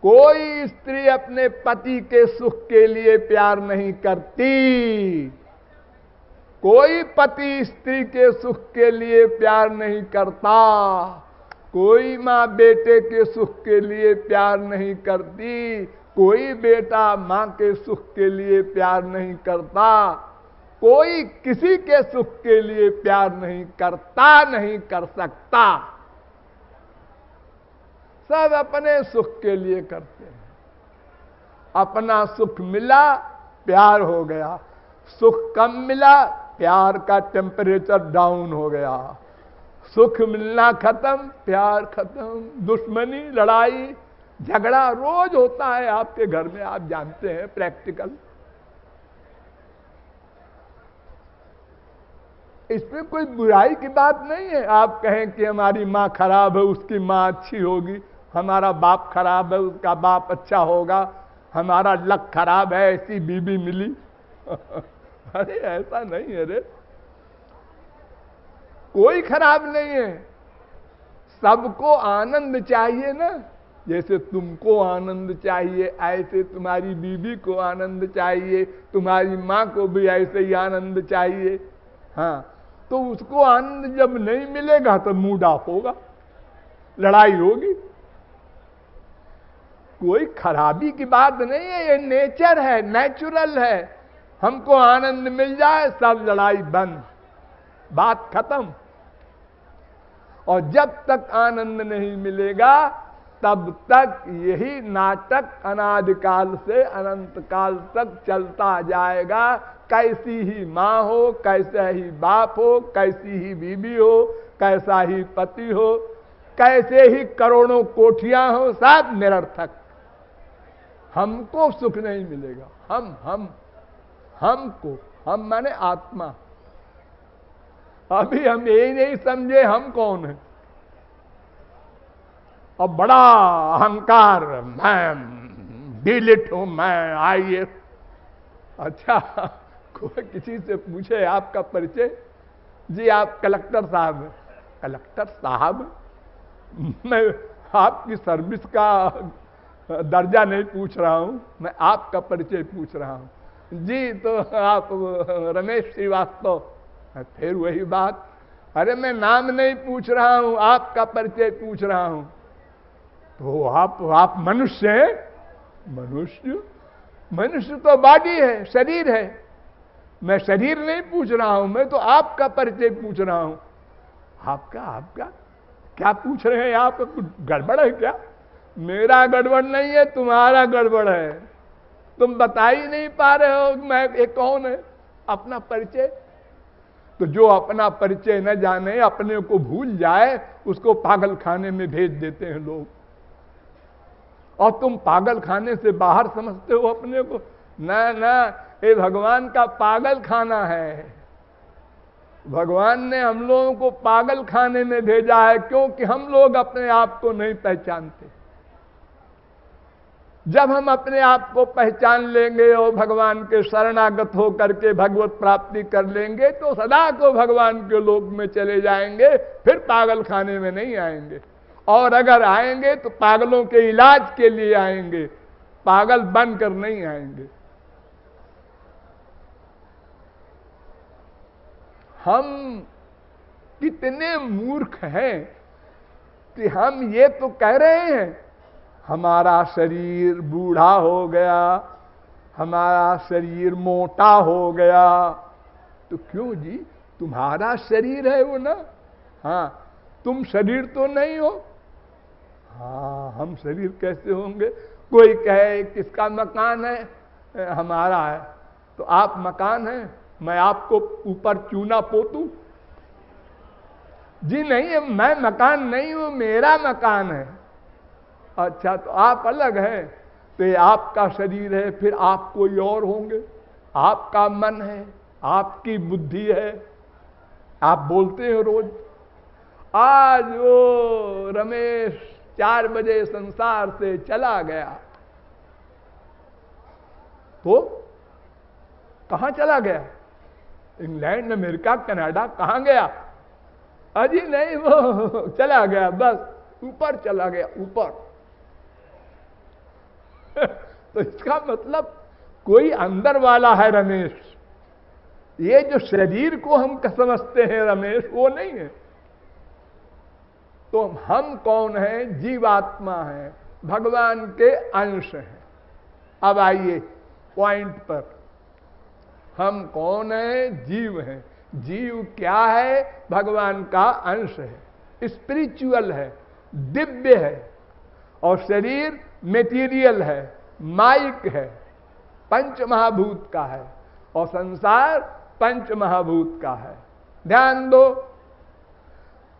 कोई स्त्री अपने पति के सुख के लिए प्यार नहीं करती, कोई पति स्त्री के सुख के लिए प्यार नहीं करता, कोई माँ बेटे के सुख के लिए प्यार नहीं करती, कोई बेटा माँ के सुख के लिए प्यार नहीं करता, कोई किसी के सुख के लिए प्यार नहीं करता, नहीं कर सकता। सब अपने सुख के लिए करते हैं। अपना सुख मिला, प्यार हो गया। सुख कम मिला, प्यार का टेम्परेचर डाउन हो गया। सुख मिलना खत्म, प्यार खत्म। दुश्मनी, लड़ाई, झगड़ा रोज होता है आपके घर में, आप जानते हैं, प्रैक्टिकल। इसमें कोई बुराई की बात नहीं है। आप कहें कि हमारी माँ खराब है, उसकी माँ अच्छी होगी, हमारा बाप खराब है, उसका बाप अच्छा होगा, हमारा लक खराब है, ऐसी बीबी मिली। अरे ऐसा नहीं है रे, कोई खराब नहीं है। सबको आनंद चाहिए ना। जैसे तुमको आनंद चाहिए, ऐसे तुम्हारी बीबी को आनंद चाहिए, तुम्हारी माँ को भी ऐसे ही आनंद चाहिए। हाँ, तो उसको आनंद जब नहीं मिलेगा तो मूड ऑफ होगा, लड़ाई होगी। कोई खराबी की बात नहीं है, ये नेचर है, नेचुरल है। हमको आनंद मिल जाए, सब लड़ाई बंद, बात खत्म। और जब तक आनंद नहीं मिलेगा तब तक यही नाटक अनादिकाल से अनंत काल तक चलता जाएगा। कैसी ही माँ हो, कैसा ही बाप हो, कैसी ही बीबी हो, कैसा ही पति हो, कैसे ही करोड़ों कोठियां हो, सब निरर्थक। हमको सुख नहीं मिलेगा। हम माने आत्मा। अभी हम यही नहीं समझे हम कौन है। और बड़ा अहंकार, मैं डिलिट हूं, मैं आईएएस। अच्छा, कोई किसी से पूछे आपका परिचय, जी आप कलेक्टर साहब हैं। कलेक्टर साहब? मैं आपकी सर्विस का दर्जा नहीं पूछ रहा हूं, मैं आपका परिचय पूछ रहा हूं। जी तो आप रमेश श्रीवास्तव। फिर वही बात, अरे मैं नाम नहीं पूछ रहा हूं, आपका परिचय पूछ रहा हूं। तो आप मनुष्य हैं? मनुष्य तो बॉडी है, शरीर है। मैं शरीर नहीं पूछ रहा हूं, मैं तो आपका परिचय पूछ रहा हूं। आपका क्या पूछ रहे हैं आप? कुछ गड़बड़ है क्या? मेरा गड़बड़ नहीं है, तुम्हारा गड़बड़ है। तुम बता ही नहीं पा रहे हो मैं ये कौन है। अपना परिचय, तो जो अपना परिचय न जाने, अपने को भूल जाए, उसको पागल खाने में भेज देते हैं लोग। और तुम पागल खाने से बाहर समझते हो अपने को? ना, ये भगवान का पागल खाना है। भगवान ने हम लोगों को पागल खाने में भेजा है, क्योंकि हम लोग अपने आप को नहीं पहचानते। जब हम अपने आप को पहचान लेंगे और भगवान के शरणागत होकर के भगवत प्राप्ति कर लेंगे, तो सदा को भगवान के लोक में चले जाएंगे, फिर पागल खाने में नहीं आएंगे। और अगर आएंगे तो पागलों के इलाज के लिए आएंगे, पागल बनकर नहीं आएंगे। हम कितने मूर्ख हैं कि हम ये तो कह रहे हैं हमारा शरीर बूढ़ा हो गया, हमारा शरीर मोटा हो गया। तो क्यों जी, तुम्हारा शरीर है वो ना। हाँ, तुम शरीर तो नहीं हो। हाँ, हम शरीर कैसे होंगे? कोई कहे किसका मकान है? हमारा है। तो आप मकान है, मैं आपको ऊपर चूना पोतूं? जी नहीं, मैं मकान नहीं हूं, मेरा मकान है। अच्छा, तो आप अलग हैं, तो ये आपका शरीर है, फिर आप कोई और होंगे। आपका मन है, आपकी बुद्धि है, आप बोलते हो रोज। आज वो रमेश 4 बजे संसार से चला गया, तो कहां चला गया? इंग्लैंड, अमेरिका, कनाडा, कहां गया? अजी नहीं, वो चला गया, बस ऊपर चला गया, ऊपर। तो इसका मतलब कोई अंदर वाला है रमेश। ये जो शरीर को हम समझते हैं रमेश, वो नहीं है। तो हम कौन हैं? जीवात्मा हैं, भगवान के अंश हैं। अब आइए पॉइंट पर। हम कौन हैं? जीव हैं। जीव क्या है? भगवान का अंश है, स्पिरिचुअल है, दिव्य है। और शरीर मेटीरियल है, माइक है, पंच महाभूत का है। और संसार पंच महाभूत का है। ध्यान दो,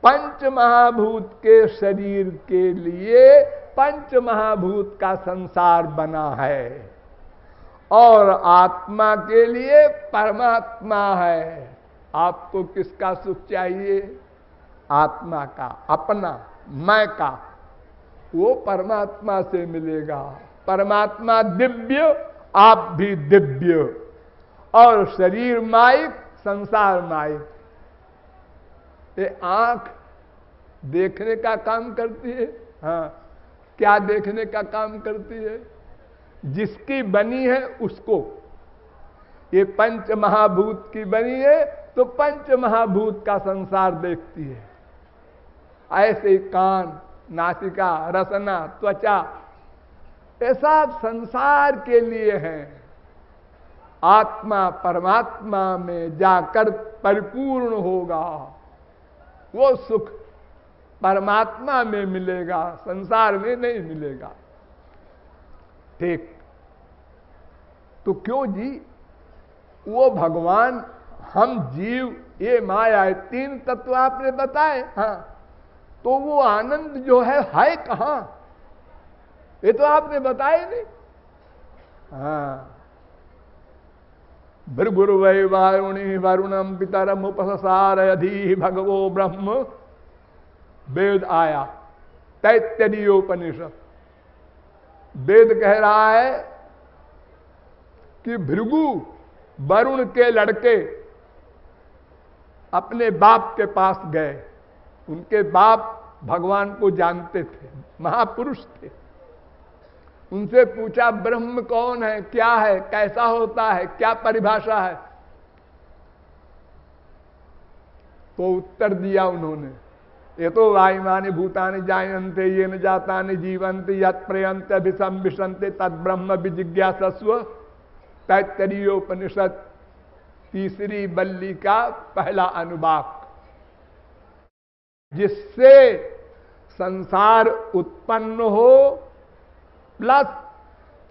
पंच महाभूत के शरीर के लिए पंच महाभूत का संसार बना है, और आत्मा के लिए परमात्मा है। आपको किसका सुख चाहिए? आत्मा का, अपना, मैं का। वो परमात्मा से मिलेगा। परमात्मा दिव्य, आप भी दिव्य। और शरीर माइक, संसार माइक। ये आंख देखने का काम करती है। हाँ, क्या देखने का काम करती है? जिसकी बनी है उसको। ये पंच महाभूत की बनी है तो पंच महाभूत का संसार देखती है। ऐसे ही कान, नासिका, रसना, त्वचा, ये सब संसार के लिए हैं। आत्मा परमात्मा में जाकर परिपूर्ण होगा, वो सुख परमात्मा में मिलेगा, संसार में नहीं मिलेगा। ठीक, तो क्यों जी? वो भगवान, हम जीव, ये माया है, तीन तत्व आपने बताए। हाँ, तो वो आनंद जो है कहां? ये तो आपने बताए नहीं। हाँ, भृगुर्वै वारुणी वरुणम पितरम उपससार यधि भगवो ब्रह्म। वेद आया, तैत्तरीयोपनिषद। वेद कह रहा है कि भृगु, वरुण के लड़के, अपने बाप के पास गए। उनके बाप भगवान को जानते थे, महापुरुष थे। उनसे पूछा ब्रह्म कौन है, क्या है, कैसा होता है, क्या परिभाषा है? तो उत्तर दिया उन्होंने, ये तो वायुमानि भूतानि जायन्ते येन जातानि जीवन्ति यत् प्रयन्ते अभिसंविशन्ते तद् ब्रह्म विजिज्ञासस्व। तैत्तरीयोपनिषद, तीसरी बल्ली का पहला अनुवाक। जिससे संसार उत्पन्न हो, प्लस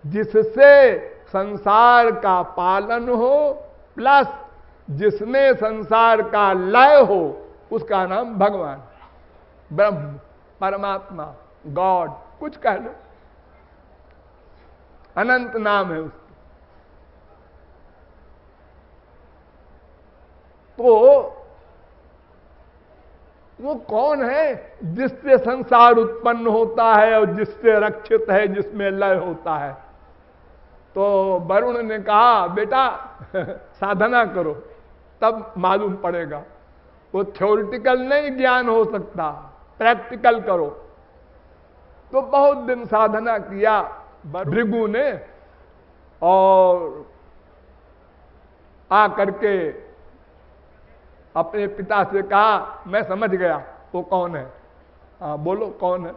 जिससे संसार का पालन हो, प्लस जिसमें संसार का लय हो, उसका नाम भगवान, ब्रह्म, परमात्मा, गॉड, कुछ कह लो, अनंत नाम है उसका। तो वो कौन है? जिससे संसार उत्पन्न होता है और जिससे रक्षित है, जिसमें लय होता है। तो वरुण ने कहा, बेटा साधना करो तब मालूम पड़ेगा। वो थ्योरिटिकल नहीं ज्ञान हो सकता, प्रैक्टिकल करो। तो बहुत दिन साधना किया भृगु ने, और आकर के अपने पिता से कहा, मैं समझ गया वो कौन है। हाँ बोलो कौन है?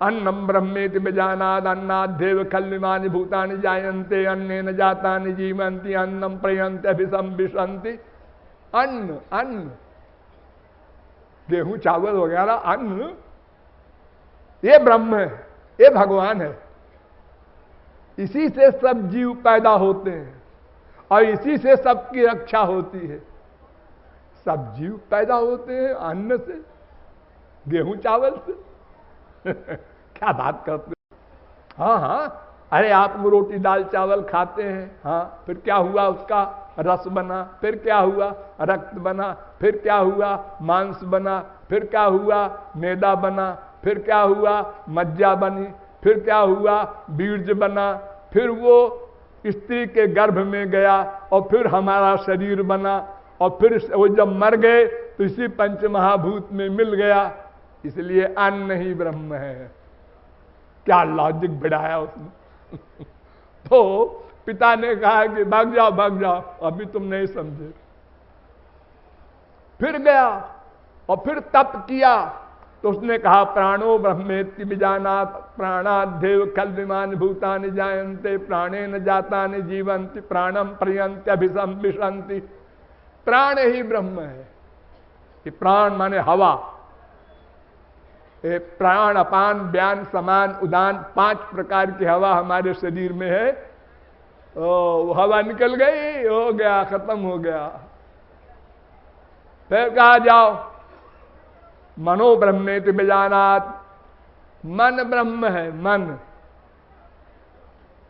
अन्नम ब्रह्मेति विजानाद अन्नाद्धेव खल्विमानि भूतानि जायन्ते अन्नेन जातानि जीवन्ति अन्नम प्रयन्ते अभिसंविशन्ति। अन्न, अन्न, गेहूं चावल वगैरह अन्न, ये ब्रह्म है, ये भगवान है। इसी से सब जीव पैदा होते हैं और इसी से सबकी रक्षा होती है। सब जीव पैदा होते हैं अन्न से, गेहूं चावल से। क्या बात करते हैं? हाँ हाँ, अरे आप रोटी दाल चावल खाते हैं, हाँ, फिर क्या हुआ? उसका रस बना, फिर क्या हुआ? रक्त बना, फिर क्या हुआ? मांस बना, फिर क्या हुआ? मैदा बना, फिर क्या हुआ? मज्जा बनी, फिर क्या हुआ? बीज बना, फिर वो स्त्री के गर्भ में गया और फिर हमारा शरीर बना, और फिर वो जब मर गए तो इसी पंच महाभूत में मिल गया। इसलिए अन्न ही ब्रह्म है। क्या लॉजिक बढ़ाया उसने। तो पिता ने कहा कि भाग जाओ, अभी तुम नहीं समझे। फिर गया और फिर तप किया, तो उसने कहा प्राणो ब्रह्मेति विजानात, प्राणादेव कल्विमानि भूतानि जायन्ते, प्राणेन जातानि जीवन्ति, प्राणम पर्यन्ति अभिसंविशन्ति। प्राण ही ब्रह्म है। ये प्राण माने हवा। ये प्राण, अपान, व्यान, समान, उदान 5 प्रकार की हवा हमारे शरीर में है। वो हवा निकल गई, हो गया, खत्म हो गया। फिर कहा जाओ मनो ब्रह्मेति विजानात, मन ब्रह्म है, मन।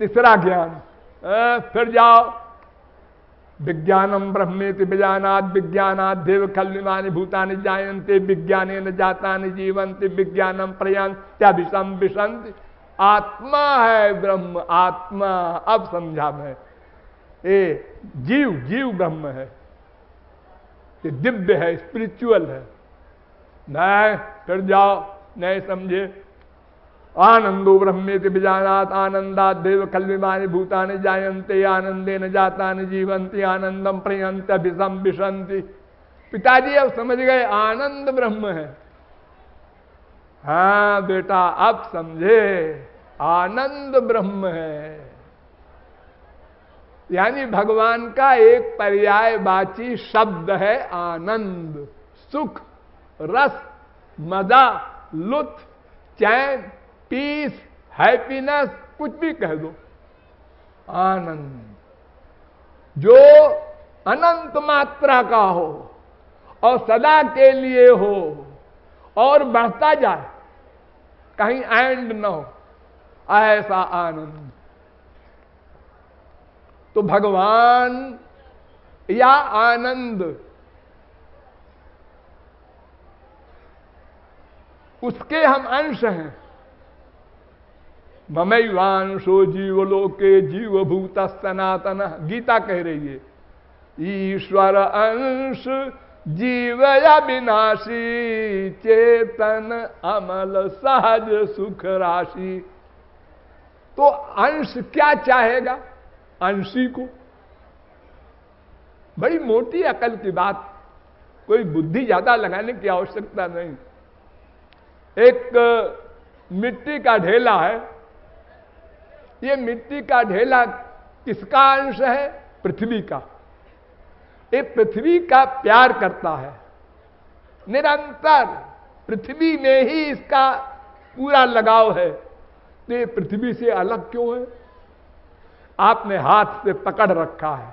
तीसरा ज्ञान। फिर जाओ विज्ञानम ब्रह्मेति विजानात, विज्ञानात देव खल्विमानि भूतानि जायन्ते, विज्ञानेन जातानि जीवन्ति, विज्ञानम प्रयान्त्यभिसंविशन्ति। आत्मा है ब्रह्म, आत्मा। अब समझा मैं। ये जीव ब्रह्म है, ये दिव्य है, स्पिरिचुअल है। नहीं, फिर जाओ, नहीं समझे। आनंदो ब्रह्मेति विजानात, आनंदात देव खल्विमानि भूतानि जायन्ते, आनंदेन जातानि जीवन्ति, आनंदम प्रयन्त्यभिसंविशन्ति। पिताजी अब समझ गए आनंद ब्रह्म है। हाँ बेटा, अब समझे, आनंद ब्रह्म है। यानी भगवान का एक पर्यायवाची शब्द है आनंद। सुख, रस, मजा, लुत्फ, चैन, पीस, हैप्पीनेस, कुछ भी कह दो, आनंद जो अनंत मात्रा का हो और सदा के लिए हो और बढ़ता जाए, कहीं एंड न हो, ऐसा आनंद। तो भगवान या आनंद, उसके हम अंश हैं। ममैवांशो जीवलोके जीवभूत सनातन, गीता कह रही है। ईश्वर अंश जीव अविनाशी, चेतन अमल सहज सुख राशि। तो अंश क्या चाहेगा? अंशी को। बड़ी मोटी अकल की बात, कोई बुद्धि ज्यादा लगाने की आवश्यकता नहीं। एक मिट्टी का ढेला है। ये मिट्टी का ढेला किसका अंश है? पृथ्वी का। ये पृथ्वी का प्यार करता है निरंतर, पृथ्वी में ही इसका पूरा लगाव है। तो ये पृथ्वी से अलग क्यों है? आपने हाथ से पकड़ रखा है,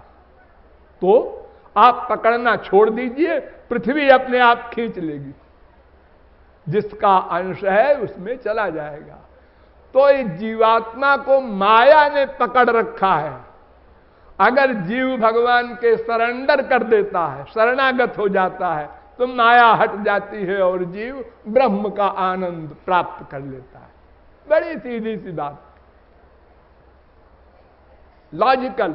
तो आप पकड़ना छोड़ दीजिए, पृथ्वी अपने आप खींच लेगी। जिसका अंश है उसमें चला जाएगा। तो इस जीवात्मा को माया ने पकड़ रखा है। अगर जीव भगवान के सरेंडर कर देता है, शरणागत हो जाता है, तो माया हट जाती है और जीव ब्रह्म का आनंद प्राप्त कर लेता है। बड़ी सीधी सी बात, लॉजिकल।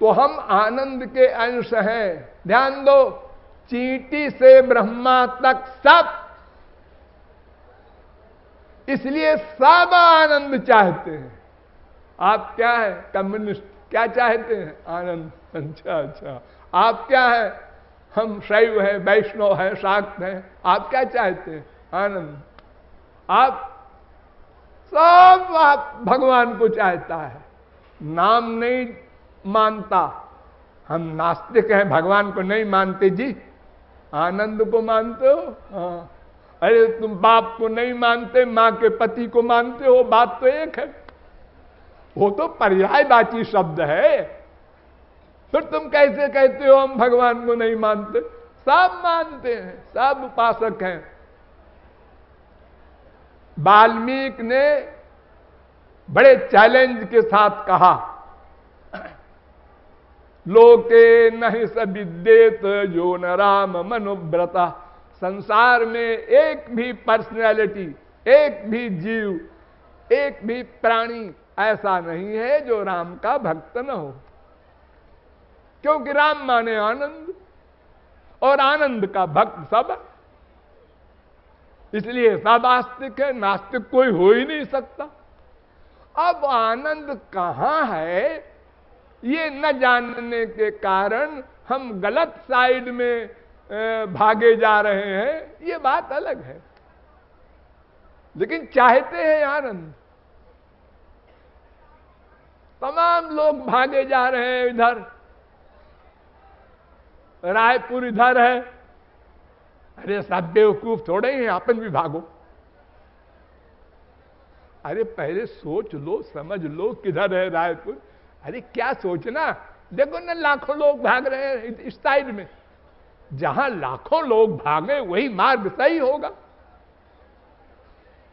तो हम आनंद के अंश हैं। ध्यान दो, चींटी से ब्रह्मा तक सब, इसलिए सब आनंद चाहते हैं। आप क्या है? कम्युनिस्ट। क्या चाहते हैं? आनंद। अच्छा, आप क्या है? हम शैव हैं, वैष्णव हैं, शाक्त हैं। आप क्या चाहते हैं? आनंद। आप सब, आप भगवान को चाहता है, नाम नहीं मानता। हम नास्तिक हैं, भगवान को नहीं मानते जी, आनंद को मानते हो। हाँ, अरे तुम बाप को नहीं मानते, मां के पति को मानते हो, बात तो एक है। वो तो पर्यायवाची शब्द है। फिर तुम कैसे कहते हो हम भगवान को नहीं मानते? सब मानते हैं, सब उपासक हैं। वाल्मीकि ने बड़े चैलेंज के साथ कहा, लोके नहीं स विद्येत जो न राम मनुव्रता। संसार में एक भी पर्सनैलिटी, एक भी जीव, एक भी प्राणी ऐसा नहीं है जो राम का भक्त न हो। क्योंकि राम माने आनंद, और आनंद का भक्त सब है। इसलिए सब आस्तिक है, नास्तिक कोई हो ही नहीं सकता। अब आनंद कहां है, ये न जानने के कारण हम गलत साइड में भागे जा रहे हैं, ये बात अलग है। लेकिन चाहते हैं आनंद। तमाम लोग भागे जा रहे हैं इधर, रायपुर इधर है। अरे सब बेवकूफ थोड़े हैं, अपन भी भागो। अरे पहले सोच लो, समझ लो किधर है रायपुर। अरे क्या सोचना, देखो ना लाखों लोग भाग रहे हैं इस साइड में। जहां लाखों लोग भागे वही मार्ग सही होगा।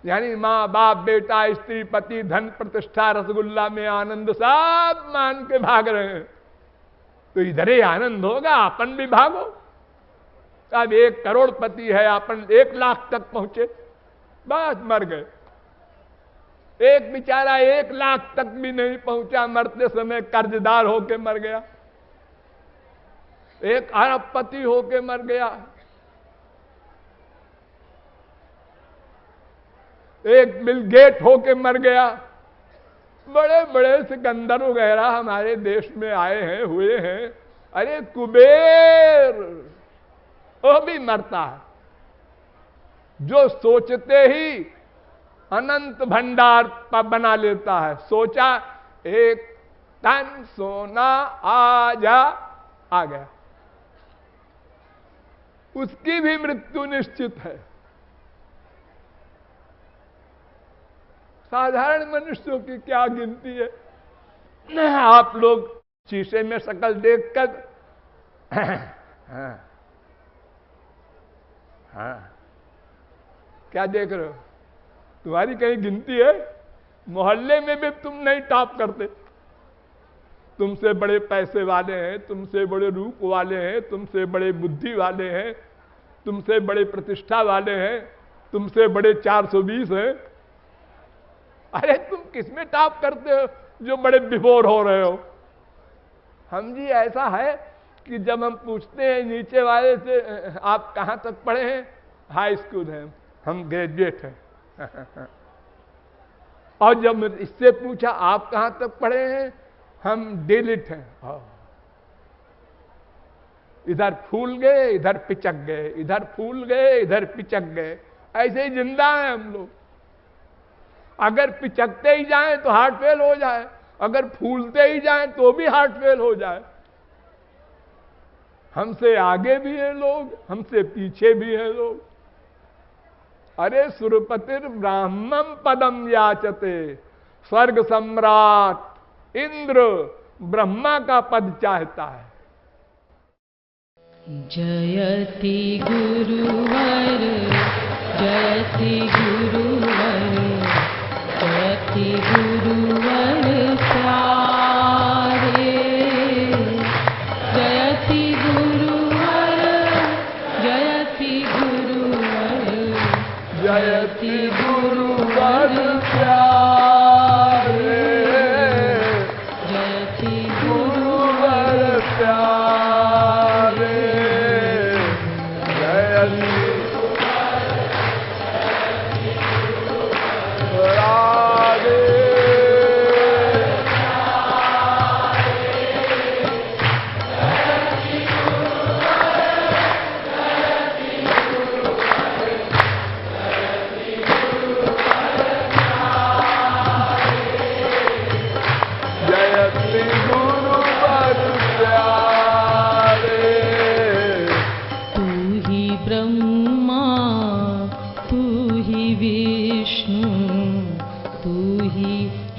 यानी मां बाप बेटा स्त्री पति धन प्रतिष्ठा रसगुल्ला में आनंद सब मान के भाग रहे हैं, तो इधर ही आनंद होगा। अपन भी भागो। अब 1 करोड़पति है, अपन 1 लाख तक पहुंचे, बस मर गए। एक बेचारा 1 लाख तक भी नहीं पहुंचा, मरते समय कर्जदार होके मर गया। 1 अरबपति होके मर गया। 1 बिल गेट होके मर गया। बड़े बड़े सिकंदर वगैरह हमारे देश में आए हैं, हुए हैं। अरे कुबेर वो भी मरता है। जो सोचते ही अनंत भंडार बना लेता है। सोचा 1 टन सोना आ गया, उसकी भी मृत्यु निश्चित है। साधारण मनुष्यों की क्या गिनती है। आप लोग शीशे में शक्ल देखकर हाँ, क्या देख रहे हो? तुम्हारी कहीं गिनती है? मोहल्ले में भी तुम नहीं टॉप करते। तुमसे बड़े पैसे वाले हैं, तुमसे बड़े रूप वाले हैं, तुमसे बड़े बुद्धि वाले हैं, तुमसे बड़े प्रतिष्ठा वाले हैं, तुमसे बड़े 420 हैं। अरे तुम किसमें टॉप करते हो जो बड़े विभोर हो रहे हो? हम जी ऐसा है कि जब हम पूछते हैं नीचे वाले से आप कहां तक पढ़े हैं, हाई स्कूल है, हम ग्रेजुएट हैं। और जब इससे पूछा आप कहां तक पढ़े हैं, हम डिलिट हैं। इधर फूल गए इधर पिचक गए, इधर फूल गए इधर पिचक गए, ऐसे ही जिंदा हैं हम लोग। अगर पिचकते ही जाएं तो हार्ट फेल हो जाए, अगर फूलते ही जाएं तो भी हार्ट फेल हो जाए। हमसे आगे भी हैं लोग, हमसे पीछे भी हैं लोग। अरे सुरपतिर ब्राह्मण पदम याचते, स्वर्ग सम्राट इंद्र ब्रह्मा का पद चाहता है। जयति गुरुवर जयति गुरुवर जयति गुरुवर प्यारे, जयति गुरुवर जयति गुरुवर जयति गुरुवर प्यारे, जयति गुरुवर प्यारे, जयति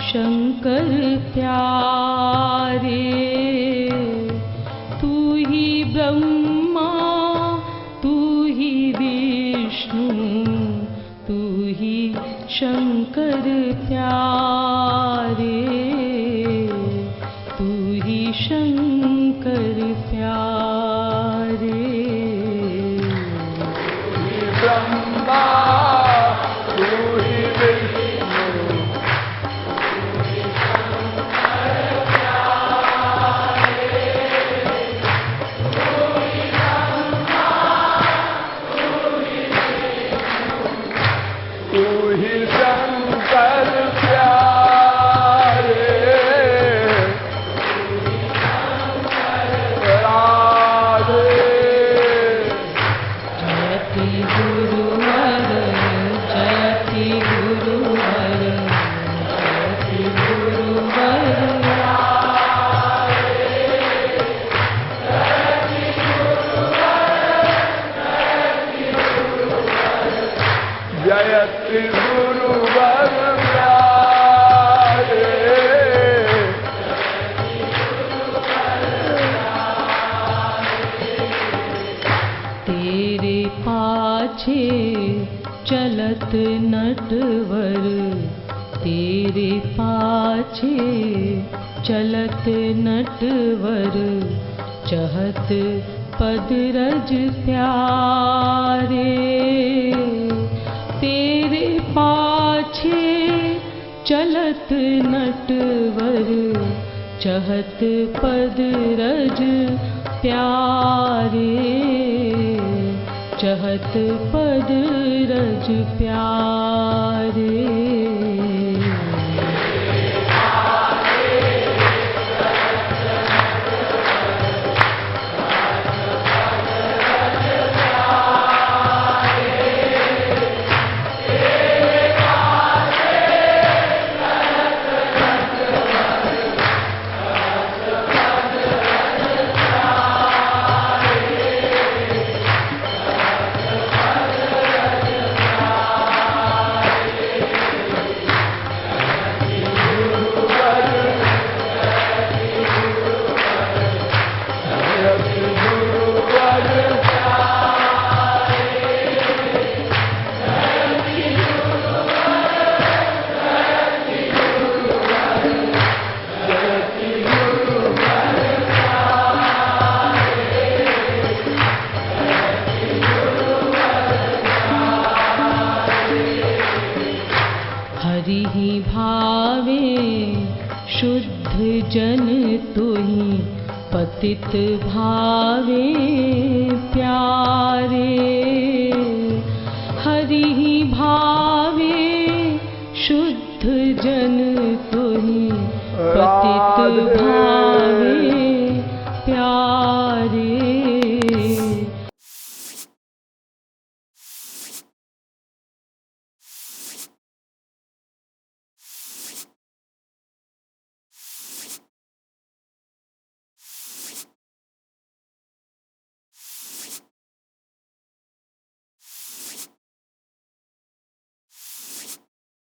शंकर प्यारे, तू ही ब्रह्मा तू ही विष्णु तू ही शंकर प्यारे, तू ही शंकर प्यारे। ब्रह्मा तू ही शंकर प्यारे, यति गुरुवर प्यारे। तेरे पाछे चलत नटवर, तेरे पाछे चलत नटवर, चहत पद रज प्यारे। तेरे पाछे चलत नटवर, चहत पद रज प्यारे, चहत पद रज प्यारे। हरि भावे शुद्ध जन तुहि, पतित भावे प्यारे। हरि भावे शुद्ध जन तुहि, पतित भावे